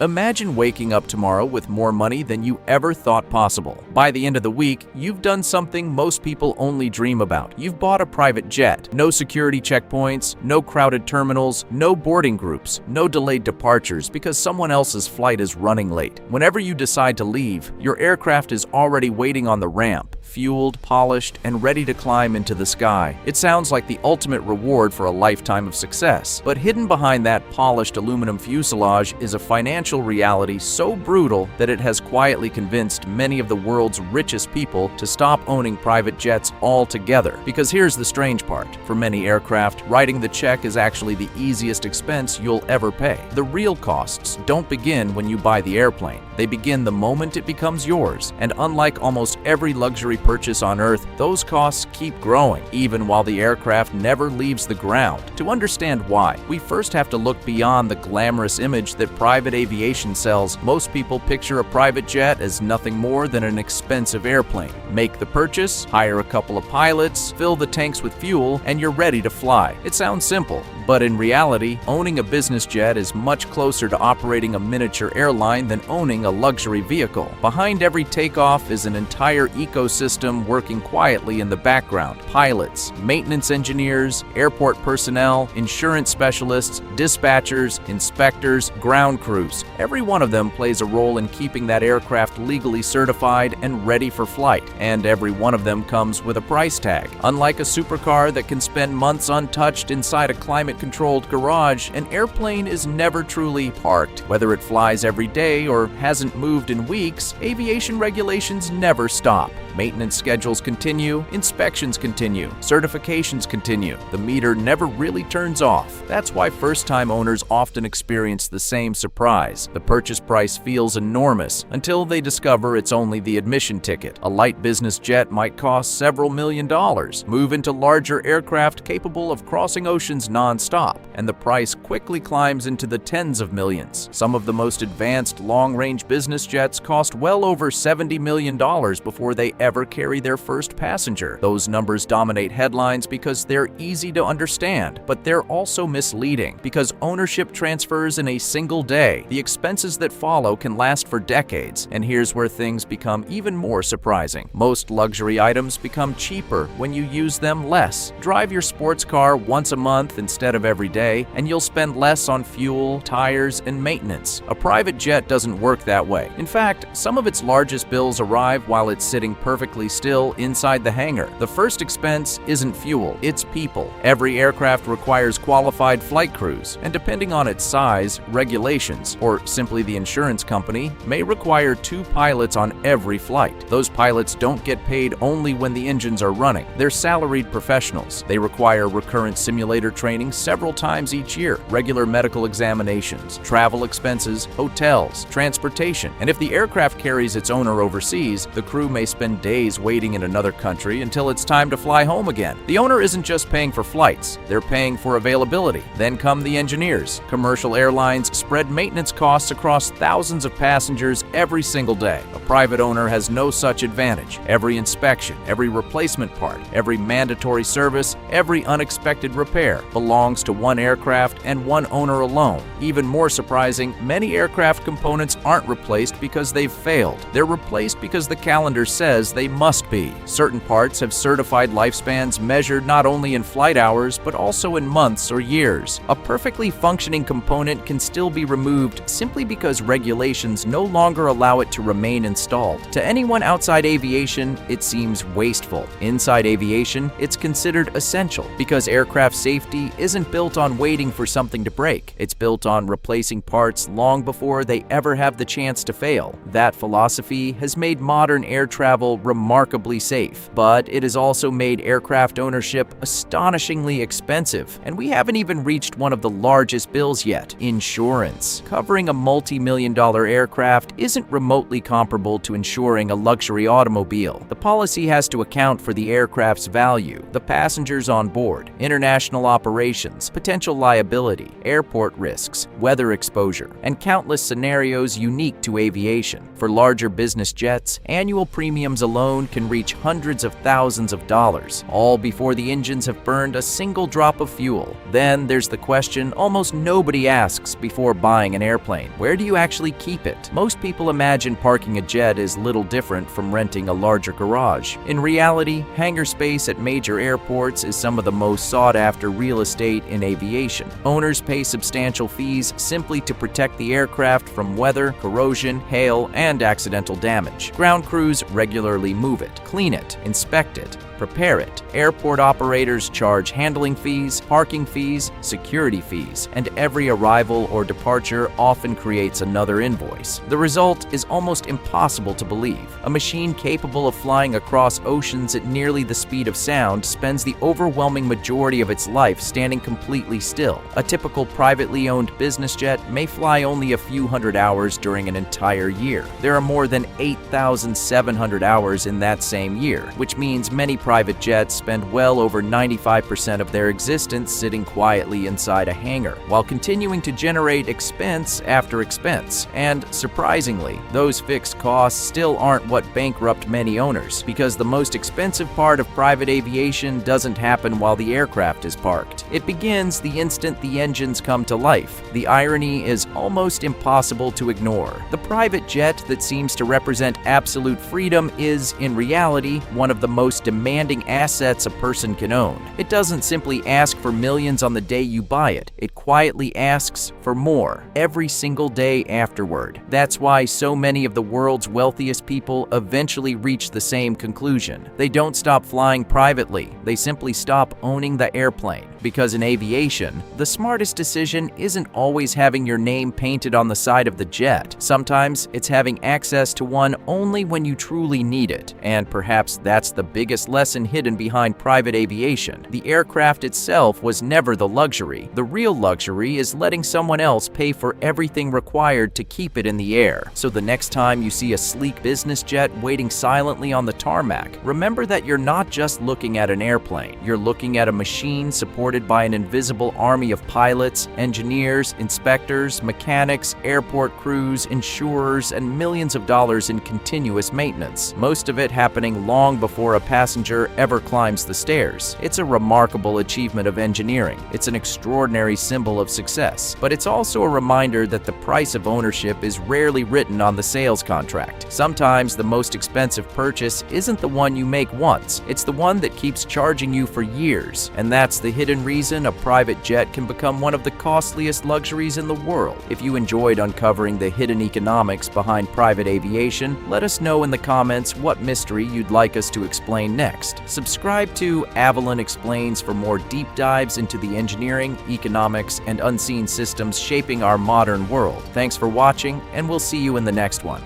Imagine waking up tomorrow with more money than you ever thought possible. By the end of the week, you've done something most people only dream about. You've bought a private jet. No security checkpoints, no crowded terminals, no boarding groups, no delayed departures because someone else's flight is running late. Whenever you decide to leave, your aircraft is already waiting on the ramp, fueled, polished, and ready to climb into the sky. It sounds like the ultimate reward for a lifetime of success. But hidden behind that polished aluminum fuselage is a financial reality so brutal that it has quietly convinced many of the world's richest people to stop owning private jets altogether. Because here's the strange part. For many aircraft, writing the check is actually the easiest expense you'll ever pay. The real costs don't begin when you buy the airplane. They begin the moment it becomes yours. And unlike almost every luxury purchase on Earth, those costs keep growing, even while the aircraft never leaves the ground. To understand why, we first have to look beyond the glamorous image that private aviation sells. Most people picture a private jet as nothing more than an expensive airplane. Make the purchase, hire a couple of pilots, fill the tanks with fuel, and you're ready to fly. It sounds simple, but in reality, owning a business jet is much closer to operating a miniature airline than owning a luxury vehicle. Behind every takeoff is an entire ecosystem working quietly in the background. Pilots, maintenance engineers, airport personnel, insurance specialists, dispatchers, inspectors, ground crews. Every one of them plays a role in keeping that aircraft legally certified and ready for flight. And every one of them comes with a price tag. Unlike a supercar that can spend months untouched inside a climate-controlled garage, an airplane is never truly parked. Whether it flies every day or hasn't moved in weeks, aviation regulations never stop. Maintenance schedules continue, inspections continue, certifications continue. The meter never really turns off. That's why first-time owners often experience the same surprise. The purchase price feels enormous until they discover it's only the admission ticket. A light business jet might cost several $1,000,000. Move into larger aircraft capable of crossing oceans non-stop, and the price quickly climbs into the tens of millions. Some of the most advanced long-range business jets cost well over $70 million before they ever carry their first passenger. Those numbers dominate headlines because they're easy to understand, but they're also misleading because ownership transfers in a single day. The expenses that follow can last for decades, and here's where things become even more surprising. Most luxury items become cheaper when you use them less. Drive your sports car once a month instead of every day, and you'll spend less on fuel, tires, and maintenance. A private jet doesn't work that way. In fact, some of its largest bills arrive while it's sitting perfectly still inside the hangar. The first expense isn't fuel, it's people. Every aircraft requires qualified flight crews, and depending on its size, regulations, or simply the insurance company, may require 2 pilots on every flight. Those pilots don't get paid only when the engines are running. They're salaried professionals. They require recurrent simulator training several times each year, regular medical examinations, travel expenses, hotels, transportation, and if the aircraft carries its owner overseas, the crew may spend days waiting in another country until it's time to fly home again. The owner isn't just paying for flights, they're paying for availability. Then come the engineers. Commercial airlines spread maintenance costs across thousands of passengers every single day. A private owner has no such advantage. Every inspection, every replacement part, every mandatory service, every unexpected repair belongs to one aircraft and one owner alone. Even more surprising, many aircraft components aren't replaced because they've failed. They're replaced because the calendar says they must be. Certain parts have certified lifespans measured not only in flight hours, but also in months or years. A perfectly functioning component can still be removed simply because regulations no longer allow it to remain installed. To anyone outside aviation, it seems wasteful. Inside aviation, it's considered essential because aircraft safety isn't built on waiting for something to break. It's built on replacing parts long before they ever have the chance to fail. That philosophy has made modern air travel remarkably safe, but it has also made aircraft ownership astonishingly expensive. And we haven't even reached one of the largest bills yet: insurance. Covering a multi-million-dollar aircraft isn't remotely comparable to insuring a luxury automobile. The policy has to account for the aircraft's value, the passengers on board, international operations, potential liability, airport risks, weather exposure, and countless scenarios unique to aviation. For larger business jets, annual premiums alone can reach hundreds of thousands of dollars, all before the engines have burned a single drop of fuel. Then there's the question almost nobody asks before buying an airplane. airplane. Where do you actually keep it? Most people imagine parking a jet is little different from renting a larger garage. In reality, hangar space at major airports is some of the most sought-after real estate in aviation. Owners pay substantial fees simply to protect the aircraft from weather, corrosion, hail, and accidental damage. Ground crews regularly move it, clean it, inspect it, prepare it. Airport operators charge handling fees, parking fees, security fees, and every arrival or departure often creates another invoice. The result is almost impossible to believe. A machine capable of flying across oceans at nearly the speed of sound spends the overwhelming majority of its life standing completely still. A typical privately owned business jet may fly only a few hundred hours during an entire year. There are more than 8,700 hours in that same year, which means many private jets spend well over 95% of their existence sitting quietly inside a hangar, while continuing to generate expense after expense. And surprisingly, those fixed costs still aren't what bankrupt many owners, because the most expensive part of private aviation doesn't happen while the aircraft is parked. It begins the instant the engines come to life. The irony is almost impossible to ignore. The private jet that seems to represent absolute freedom is, in reality, one of the most demanding assets a person can own. It doesn't simply ask for millions on the day you buy it. It quietly asks for more every single day afterward. That's why so many of the world's wealthiest people eventually reach the same conclusion. They don't stop flying privately. They simply stop owning the airplane. Because in aviation, the smartest decision isn't always having your name painted on the side of the jet. Sometimes it's having access to one only when you truly need it. And perhaps that's the biggest lesson hidden behind private aviation. The aircraft itself was never the luxury. The real luxury is letting someone else pay for everything required to keep it in the air. So the next time you see a sleek business jet waiting silently on the tarmac, remember that you're not just looking at an airplane. You're looking at a machine supported by an invisible army of pilots, engineers, inspectors, mechanics, airport crews, insurers, and millions of dollars in continuous maintenance. Most of it happening long before a passenger ever climbs the stairs. It's a remarkable achievement of engineering. It's an extraordinary symbol of success. But it's also a reminder that the price of ownership is rarely written on the sales contract. Sometimes the most expensive purchase isn't the one you make once. It's the one that keeps charging you for years. And that's the hidden reason a private jet can become one of the costliest luxuries in the world. If you enjoyed uncovering the hidden economics behind private aviation, let us know in the comments what mystery you'd like us to explain next. Subscribe to Avelon Explains for more deep dives into the engineering, economics, and unseen systems shaping our modern world. Thanks for watching, and we'll see you in the next one.